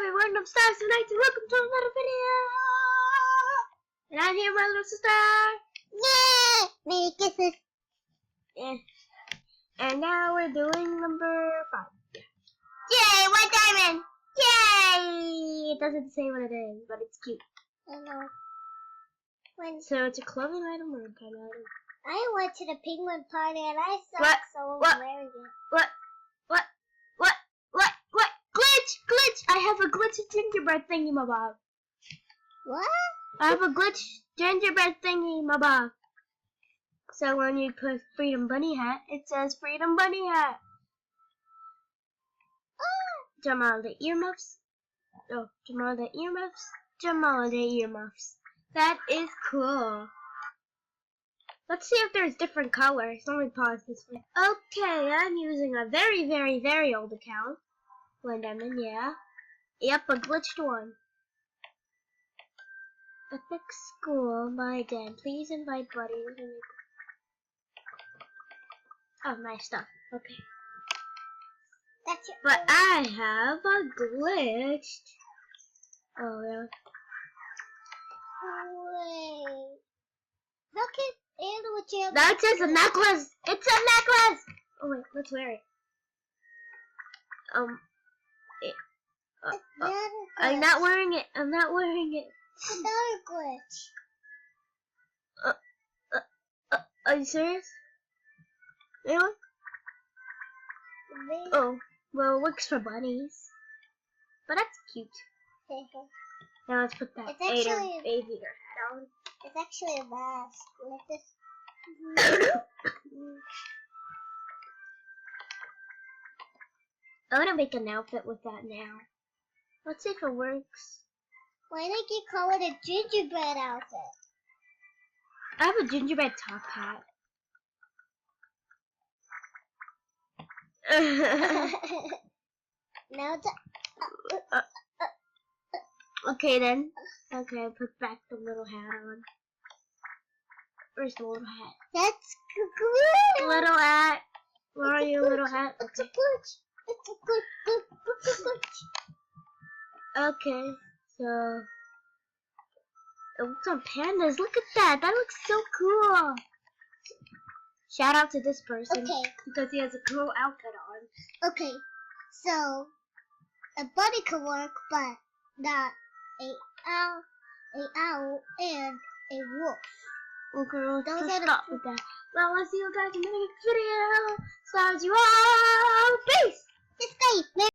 everyone, I'm Stars tonight and welcome to another video! And I'm here with my little sister! Yay! Merry Christmas! Yeah. And now we're doing number 5. Yay! One diamond! Yay! It doesn't say what it is, but it's cute. I know. So it's a clothing item or a kind of item? I went to the penguin party and I saw What? someone What? wearing it. What? Glitch! I have a glitch gingerbread thingy-mabob. What? I have a glitch gingerbread thingy-mabob. So when you put Freedom Bunny Hat, it says Freedom Bunny Hat. Jamaaliday earmuffs. Oh, Jamaaliday earmuffs. Jamaaliday earmuffs. That is cool. Let's see if there's different colors. Let me pause this one. Okay, I'm using a very, very, very old account. Diamond, yeah. Yep, a glitched one. Epic School by Dan. Please invite buddies. Oh, nice stuff. Okay. That's it. But I have a glitched. Oh, really? Wait. How can animal jam? That says a necklace! It's a necklace! Oh, wait, let's wear it. I'm not wearing it. I'm not wearing it. It's another glitch. Are you serious? Really? Oh, well, it works for bunnies. But that's cute. Now let's put that It's actually aviator hat on. It's actually a mask. Like this. I want to make an outfit with that now. Let's see if it works. Why did you call it a gingerbread outfit? I have a gingerbread top hat. Now it's Okay then. Okay, I put back the little hat on. Where's the little hat? that's good. Little hat. Where are you, little hat? It's a Okay. glitch. It's a good glitch. Okay, so it looks on pandas. Look at that. That looks so cool. Shout out to this person because he has a cool outfit on. Okay, so a bunny can work, but not a owl, and a wolf. Okay, let's Those just are the stop with that. Well, I'll see you guys in the next video. So as you all, peace. Just stay.